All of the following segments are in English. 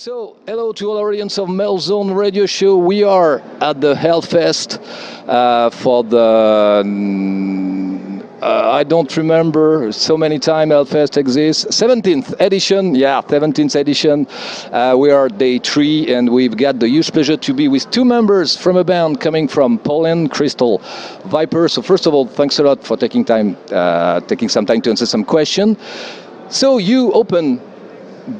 So hello to all audience of Metal Zone radio show. We are at the HELLFEST for the I don't remember so many times HELLFEST exists. 17th edition, 17th edition. We are day 3 and we've got the huge pleasure to be with two members from a band coming from Poland, Crystal VIPER. So first of all, thanks a lot for taking some time to answer some question. So you open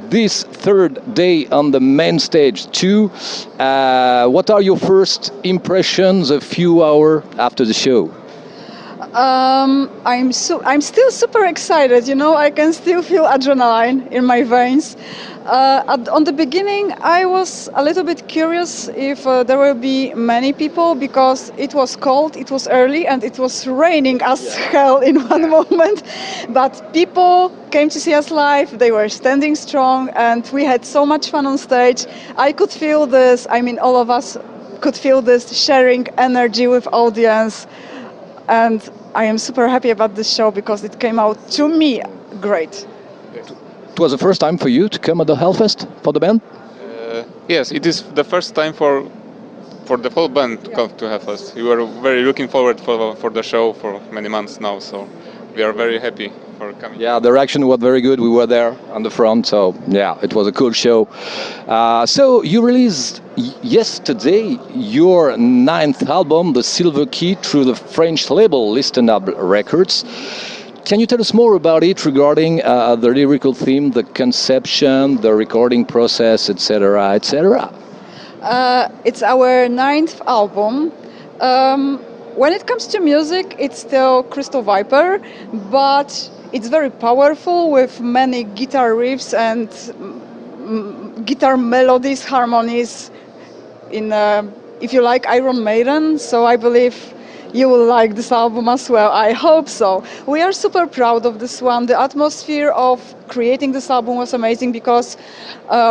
this third day on the main stage too. What are your first impressions a few hours after the show? I'm still super excited. You know, I can still feel adrenaline in my veins. On the beginning, I was a little bit curious if there will be many people because it was cold, it was early, and it was raining as hell in one moment. But people came to see us live. They were standing strong, and we had so much fun on stage. I could feel this. I mean, all of us could feel this sharing energy with audience. And I am super happy about this show because it came out, to me, great. It was the first time for you to come at the HELLFEST for the band? Yes, it is the first time for the whole band to come to HELLFEST. We were very looking forward for the show for many months now, so we are very happy for coming. Yeah, the reaction was very good. We were there on the front, so yeah, it was a cool show. So you released yesterday your 9th album, The Silver Key, through the French label Listen Up Records. Can you tell us more about it regarding the lyrical theme, the conception, the recording process, etc., etc.? It's our 9th album. When it comes to music, it's still Crystal VIPER, but it's very powerful with many guitar riffs and guitar melodies, harmonies in, if you like, Iron Maiden. So I believe you will like this album as well. I hope so. We are super proud of this one. The atmosphere of creating this album was amazing because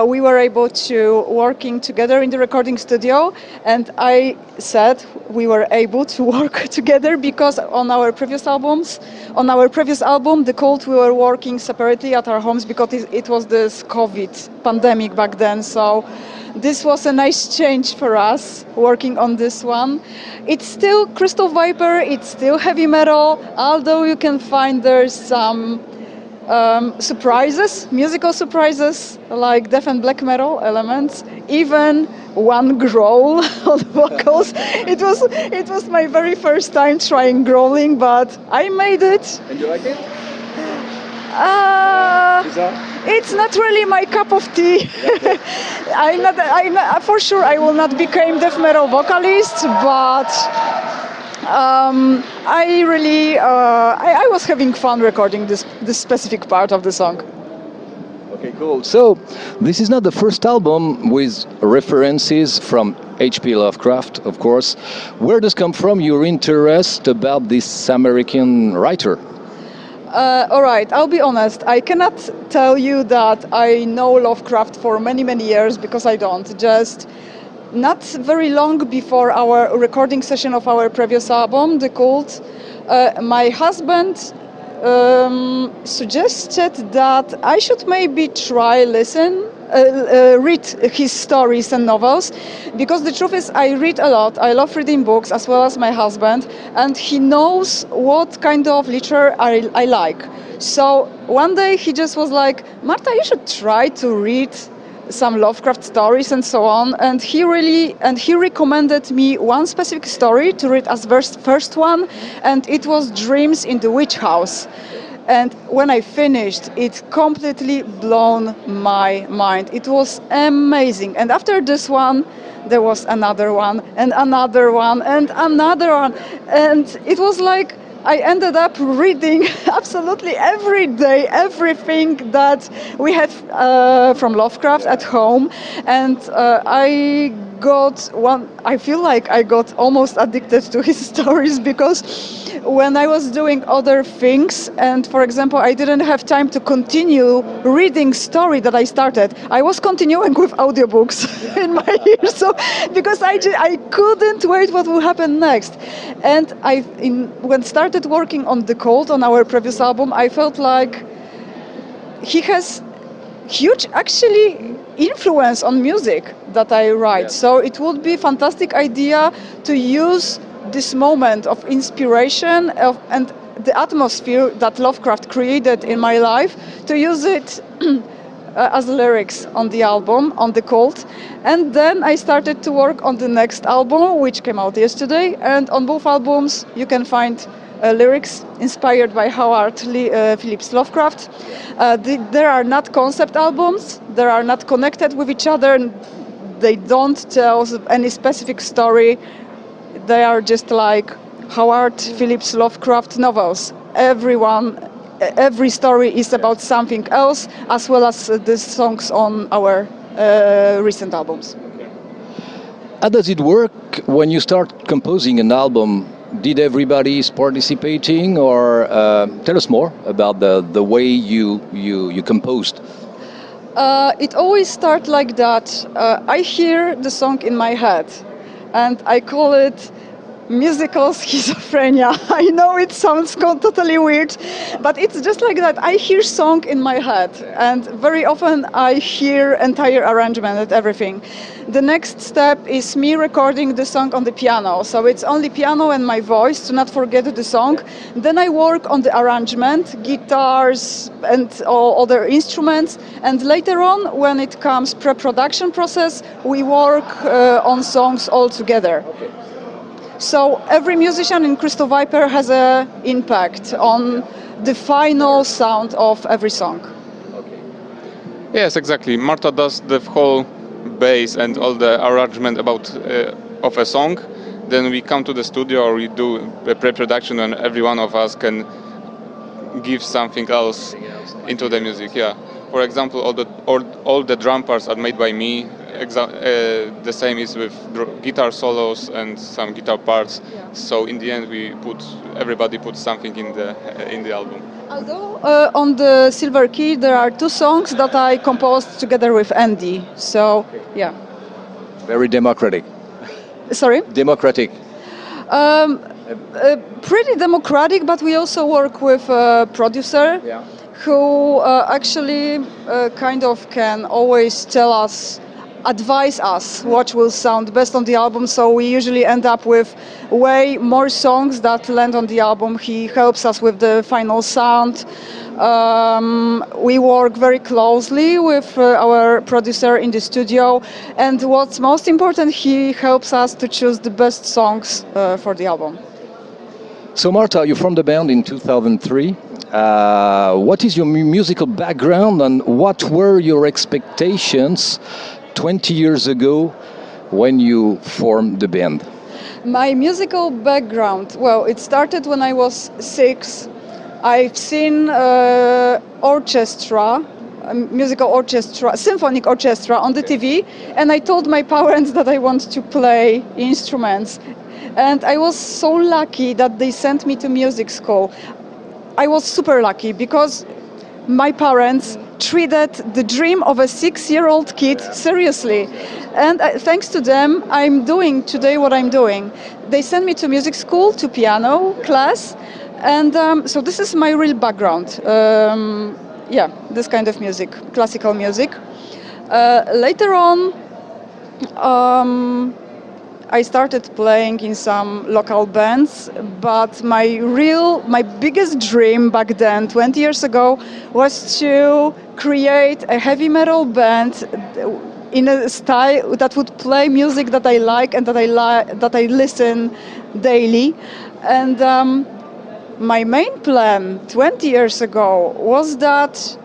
we were able to working together in the recording studio, and I said we were able to work together because on our previous album, The Cult, we were working separately at our homes because it was this COVID pandemic back then. So this was a nice change for us working on this one. It's still Crystal VIPER, it's still heavy metal, although you can find there's some surprises, musical surprises, like death and black metal elements, even one growl on vocals. It was my very first time trying growling, but I made it. And you like it? It's not really my cup of tea. For sure I will not become death metal vocalist, but I was having fun recording this specific part of the song. Okay, cool. So this is not the first album with references from H.P. Lovecraft, of course. Where does come from your interest about this American writer? All right, I'll be honest. I cannot tell you that I know Lovecraft for many, many years because I don't. Just not very long before our recording session of our previous album, The Cult, my husband suggested that I should maybe try read his stories and novels, because the truth is I read a lot. I love reading books as well as my husband, and he knows what kind of literature I like. So one day he just was like, Marta, you should try to read some Lovecraft stories and so on, and he recommended me one specific story to read as first one, and it was Dreams in the Witch House. And when I finished, it completely blown my mind. It was amazing. And after this one, there was another one, and another one, and another one. And it was like I ended up reading absolutely every day everything that we had from Lovecraft at home. And I feel like I got almost addicted to his stories, because when I was doing other things, and for example, I didn't have time to continue reading story that I started, I was continuing with audiobooks in my ears, so because I couldn't wait what will happen next. And when started working on The Cult, on our previous album, I felt like he has huge, actually influence on music that I write. Yeah. So it would be a fantastic idea to use this moment of inspiration and the atmosphere that Lovecraft created in my life, to use it as lyrics on the album, on The Cult. And then I started to work on the next album, which came out yesterday. And on both albums, you can find lyrics inspired by Howard Phillips Lovecraft. There are not concept albums. They are not connected with each other. They don't tell any specific story. They are just like Howard Phillips Lovecraft novels. Every story is about something else, as well as the songs on our recent albums. How does it work when you start composing an album? Did everybody is participating, or tell us more about the way you composed? It always starts like that. I hear the song in my head, and I call it musical schizophrenia. I know it sounds totally weird, but it's just like that. I hear song in my head, and very often I hear entire arrangement and everything. The next step is me recording the song on the piano. So it's only piano and my voice, to not forget the song. Then I work on the arrangement, guitars and all other instruments. And later on, when it comes pre-production process, we work on songs all together. Okay. So every musician in Crystal Viper has an impact on the final sound of every song. Okay. Yes, exactly. Marta does the whole bass and all the arrangement of a song. Then we come to the studio, or we do a pre-production, and every one of us can give something else into the music. Yeah. For example, all the drum parts are made by me. The same is with guitar solos and some guitar parts. Yeah. So in the end, everybody puts something in the album. Although on the Silver Key there are two songs that I composed together with Andy. So yeah. Very democratic. Sorry? Democratic. Pretty democratic, but we also work with a producer who actually kind of can always advise us what will sound best on the album. So we usually end up with way more songs that land on the album. He helps us with the final sound. We work very closely with our producer in the studio, and what's most important, he helps us to choose the best songs for the album. So Marta, you formed the band in 2003. What is your musical background, and what were your expectations 20 years ago when you formed the band? My musical background, well, it started when I was 6. I've seen musical orchestra, symphonic orchestra on the TV, and I told my parents that I want to play instruments. And I was so lucky that they sent me to music school. I was super lucky because my parents treated the dream of a 6-year-old kid seriously. And thanks to them, I'm doing today what I'm doing. They sent me to music school, to piano class. And so this is my real background. This kind of music, classical music. Later on, I started playing in some local bands, but my biggest dream back then, 20 years ago, was to create a heavy metal band in a style that would play music that I like and that I listen daily. And my main plan 20 years ago was that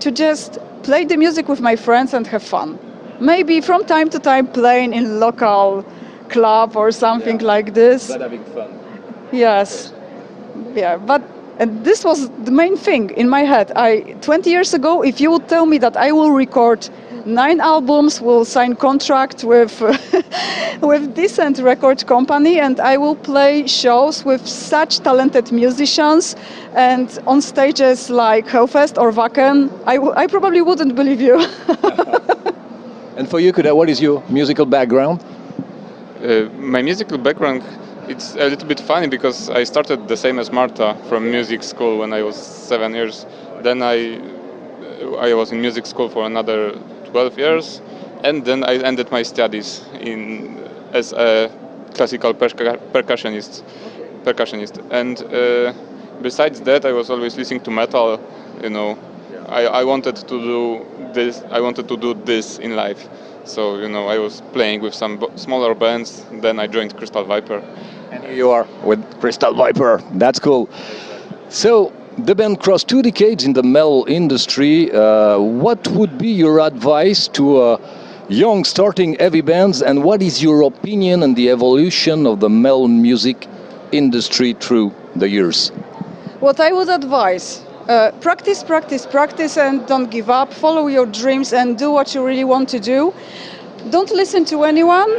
to just play the music with my friends and have fun. Maybe from time to time playing in local club or something like this. But having fun. Yes. Yeah, and this was the main thing in my head. 20 years ago, if you would tell me that I will record 9 albums, will sign contract with with decent record company, and I will play shows with such talented musicians and on stages like HELLFEST or Wacken, I probably wouldn't believe you. And for you, Kuda, what is your musical background? My musical background, it's a little bit funny because I started the same as Marta from music school when I was 7 years. Then I was in music school for another 12 years, and then I ended my studies as a classical percussionist. And besides that, I was always listening to metal. I wanted to do this. I wanted to do this in life. So I was playing with some smaller bands. Then I joined Crystal Viper. And here you are with Crystal Viper. That's cool. So the band crossed 2 decades in the metal industry. What would be your advice to young starting heavy bands, and what is your opinion on the evolution of the metal music industry through the years? What I would advise, practice, and don't give up. Follow your dreams and do what you really want to do. Don't listen to anyone,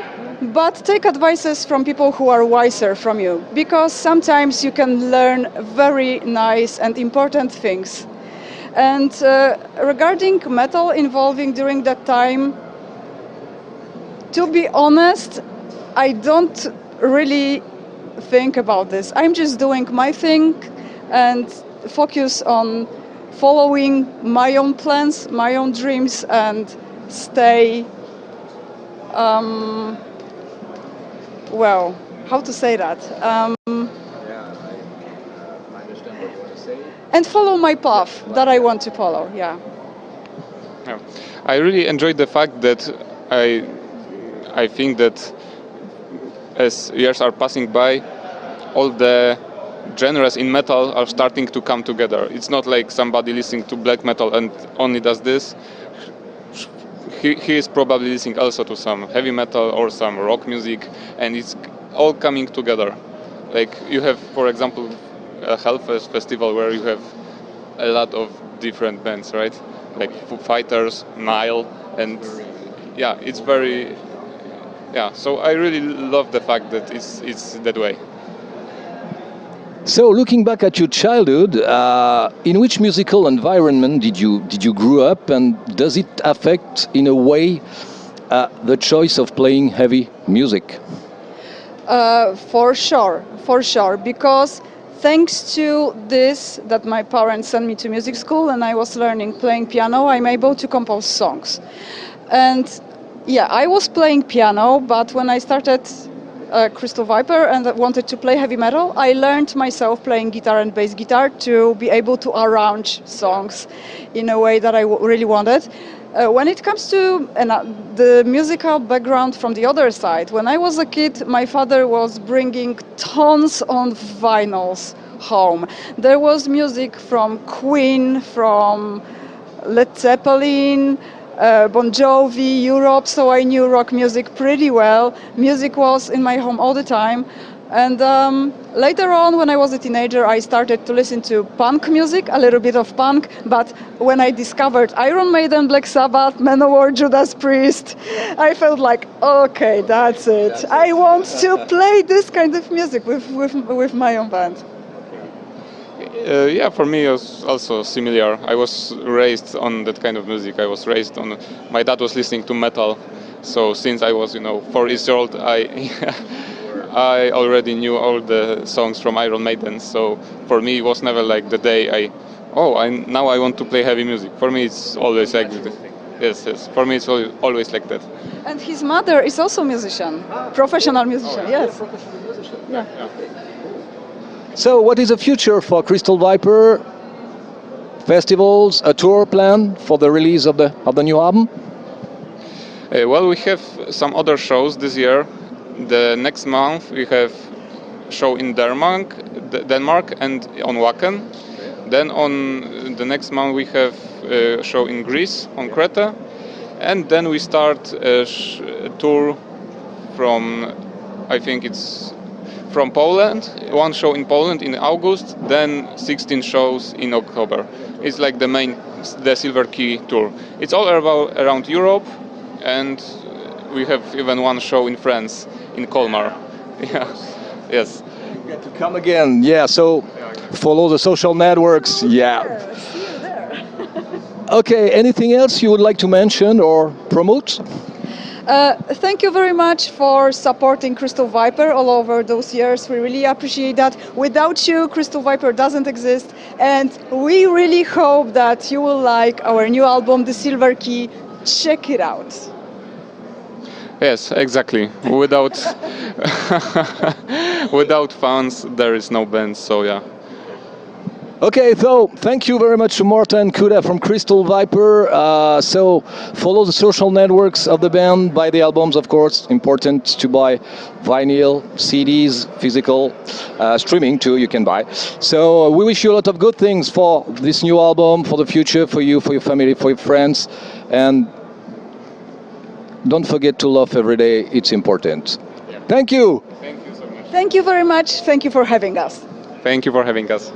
but take advices from people who are wiser from you, because sometimes you can learn very nice and important things. And regarding metal involving during that time, to be honest, I don't really think about this. I'm just doing my thing and focus on following my own plans, my own dreams, and stay, well, how to say that? I understand what you want to say. And follow my path that I want to follow, yeah. I really enjoyed the fact that I think that as years are passing by, all the genres in metal are starting to come together. It's not like somebody listening to black metal and only does this. He is probably listening also to some heavy metal or some rock music, and it's all coming together. Like you have, for example, a HELLFEST Festival where you have a lot of different bands, right? Like Foo Fighters, Nile, and yeah, it's very... Yeah, so I really love the fact that it's that way. So, looking back at your childhood, in which musical environment did you grow up, and does it affect, in a way, the choice of playing heavy music? For sure, because thanks to this, that my parents sent me to music school and I was learning playing piano, I'm able to compose songs. And yeah, I was playing piano, but when I started Crystal Viper and wanted to play heavy metal, I learned myself playing guitar and bass guitar to be able to arrange songs in a way that I really wanted. When it comes to the musical background from the other side, when I was a kid, my father was bringing tons of vinyls home. There was music from Queen, from Led Zeppelin, Bon Jovi, Europe, so I knew rock music pretty well. Music was in my home all the time. And later on, when I was a teenager, I started to listen to punk music, a little bit of punk, but when I discovered Iron Maiden, Black Sabbath, Manowar, Judas Priest, I felt like, okay, that's it. I want to play this kind of music with my own band. Yeah, for me it was also similar. I was raised on that kind of music. My dad was listening to metal, so since I was 4 years old, I already knew all the songs from Iron Maiden. So for me it was never like the day now I want to play heavy music. For me it's always like that. Yes. For me it's always like that. And his mother is also a musician, professional musician. Yes. Professional musician. Yeah. So, what is the future for Crystal Viper? Festivals, a tour plan for the release of the new album? Well, we have some other shows this year. The next month we have show in Denmark and on Wacken. Then on the next month we have a show in Greece on Crete, and then we start a tour from, I think it's from Poland, one show in Poland in August, then 16 shows in October. It's like the Silver Key tour. It's all around Europe, and we have even one show in France, in Colmar. Yeah. Yes. You get to come again. Yeah, so follow the social networks. Yeah. See you there. Okay, anything else you would like to mention or promote? Thank you very much for supporting Crystal Viper all over those years. We really appreciate that. Without you, Crystal Viper doesn't exist. And we really hope that you will like our new album, The Silver Key, check it out. Yes, exactly. Without fans, there is no band. So yeah. Okay, so thank you very much to Marta and Kuda from Crystal Viper. So follow the social networks of the band, buy the albums, of course, important to buy vinyl, CDs, physical, streaming too, you can buy. So we wish you a lot of good things for this new album, for the future, for you, for your family, for your friends, and don't forget to laugh every day, it's important. Yeah. Thank you! Thank you so much. Thank you very much. Thank you for having us. Thank you for having us.